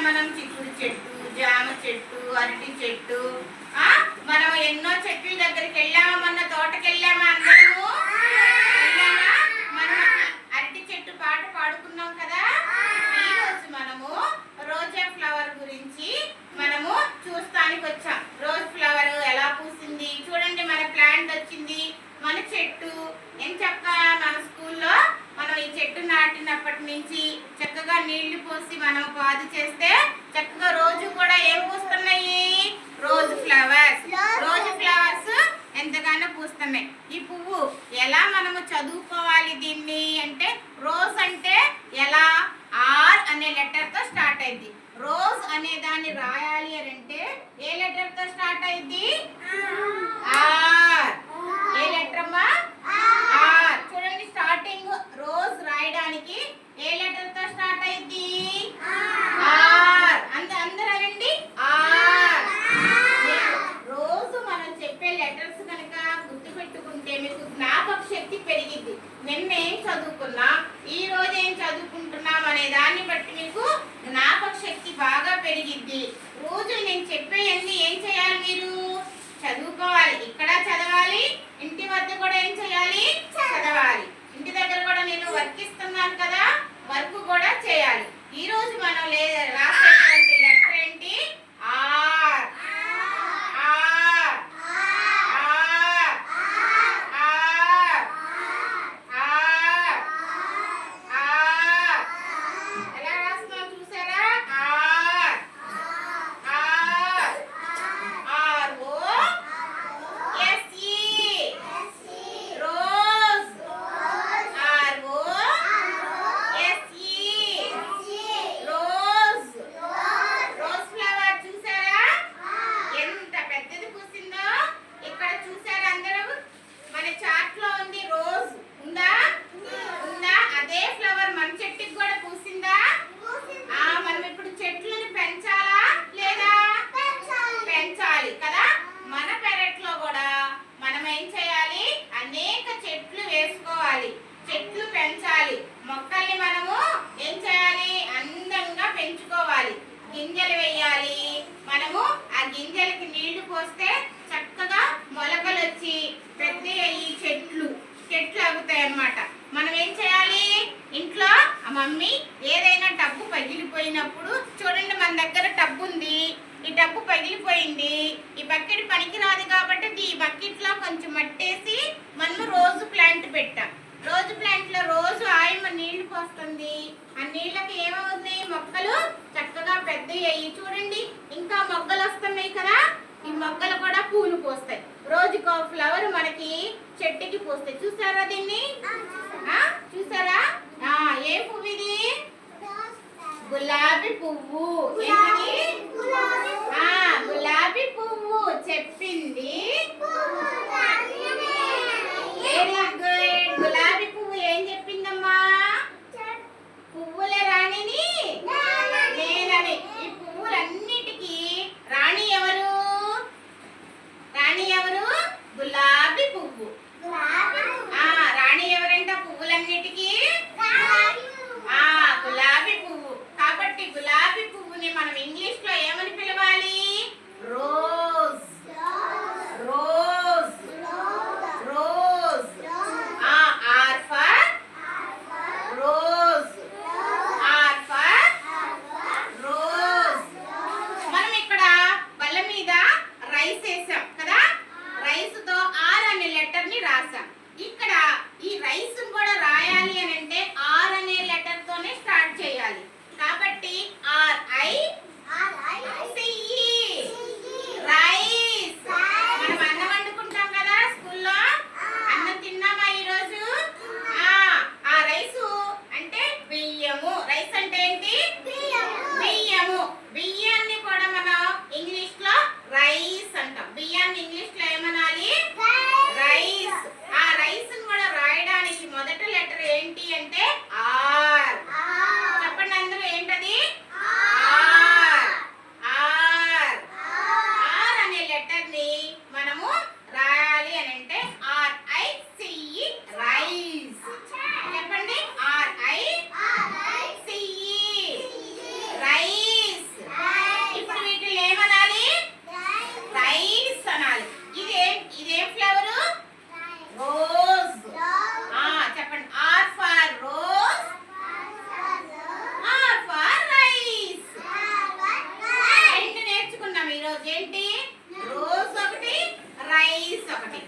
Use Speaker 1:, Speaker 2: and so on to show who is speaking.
Speaker 1: మనం చిక్కుడు చెట్టు, జామ చెట్టు, అరటి చెట్టు, మనం ఎన్నో చెట్ల దగ్గరికి వెళ్ళామా, మొన్న తోటకి వెళ్ళామా అందరము వెళ్ళామా? మనం అరటి చెట్టు పాట పాడుకున్నాం కదా. ఈరోజు మనము రోజా ఫ్లవర్ గురించి మనము చూస్తానికి వచ్చాం. రోజ్ ఫ్లవర్ ఎలా పూసింది చూడండి. మన ప్లాంట్ వచ్చింది, మన చెట్టు ఎంచక్కా మన స్కూల్లో మనం ఈ చెట్టు నాటినప్పటి నుంచి చక్కగా నీళ్లు పోసి మనం పాదు చేస్తే చక్కగా రోజు కూడా ఏం పూస్తున్నాయి? Rose flowers. రోజ్ ఫ్లవర్స్ ఎంతగానో పూస్తున్నాయి. ఈ పువ్వు ఎలా మనము చదువుకోవాలి దీన్ని అంటే, రోజ్ అంటే ఎలా? ఆర్ అనే లెటర్ తో స్టార్ట్ అయింది. రోజ్ అనే దాన్ని రాయాలి అని అంటే ఏ లెటర్ తో స్టార్ట్ అయింది? ఆర్. ఏ లెటర్ అమ్మా? ఆర్. చూడండి, స్టార్టింగ్ రోజ్ రాయడానికి ఏ లెటర్ తో స్టార్ట్ అయింది? ఆర్. అందరూ అనండి, ఆర్. రోజు మనం చెప్పే లెటర్స్ కనుక గుర్తు పెట్టుకుంటే మీకు జ్ఞాపక శక్తి పెరిగింది. నిన్న ఏం చదువుకున్నా, ఈ రోజు ఏం చదువుకుంటున్నాం అనే దాన్ని బట్టి మీకు జ్ఞాపక శక్తి బాగా పెరిగిద్ది. రోజు నేను చెప్పేవన్నీ ఏం చేయాలి? మీరు చదువుకోవాలి. ఇక్కడ చదవాలి, ఇంటి వద్ద కూడా ఏం చేయాలి? చదవాలి. ఇంటి దగ్గర కూడా నేను వర్క్ ఇస్తున్నాను కదా, వర్క్ కూడా చేయాలి. ఈ రోజు మనం రాసేటువంటి లెటర్ ఏంటి? R. R. R. R. R. R. ఎలా రాస్తున్నాం చూసారా? R. R. R O S E rose. R O S E rose. Rose flower చూసారా ఎంత పెద్దది పూసిందో? ఇక్కడ చూసారా అందరూ? మన చార్ట్ లో ఉంది రోజ్. ఉందా? ఉందా? అదే ఫ్లవర్ మన చెట్టుకి కూడా పూసిందా? మనం ఇప్పుడు చెట్లను పెంచాలా లేదా? పెంచాలి కదా. మన పెరట్లో కూడా మనం ఏం చేయాలి? అనేక చెట్లు వేసుకోవాలి, చెట్లు పెంచాలి. మొక్కల్ని మనము ఏం చేయాలి? అందంగా పెంచుకోవాలి. గింజలు వేయాలి. మనము ఆ గింజలకి నీళ్లు పోస్తే చక్కగా మొలకలు వచ్చి పెద్ద ఈ చెట్లు అవుతాయి అన్నమాట. మనం ఏం చేయాలి? ఇంట్లో మమ్మీ ఏదైనా టబ్బు పగిలిపోయినప్పుడు చూడండి, మన దగ్గర టబ్బు ఉంది, ఈ టబ్బు పగిలిపోయింది, ఈ బకెట్ పనికిరాదు కాబట్టి ఈ బకెట్ లో కొంచెం మట్టేసి మనం రోజు ప్లాంట్ పెట్టాం. రోజు ప్లాంట్ లో రోజు ఆయమ్మ నీళ్లు పోస్తుంది. ఆ నీళ్ళకి ఏమవుతుంది? మొక్కలు చక్కగా పెద్దవి అయ్యి చూడండి ఇంకా మొగ్గలు వస్తున్నాయి కదా. ఈ మొగ్గలు కూడా పూలు పోస్తాయి. రోజుకో ఫ్లవర్ మనకి చెట్టుకి పోస్తాయి. చూసారా దీన్ని? చూసారా? ఏ పువ్వు ఇది? గులాబీ పువ్వు. గులాబీ పువ్వు చెప్పింది. Very good. గులాబీ పువ్వు ఏం చెప్పిందమ్మా? పువ్వుల రాణిని నేనని. ఈ పువ్వులన్నిటికీ రాణి ఎవరు? రాణి ఎవరు? గులాబీ పువ్వు. రాణి ఎవరంట పువ్వులన్నిటికీ? గులాబీ పువ్వు. కాబట్టి గులాబీ పువ్వుని మనం ఒకటి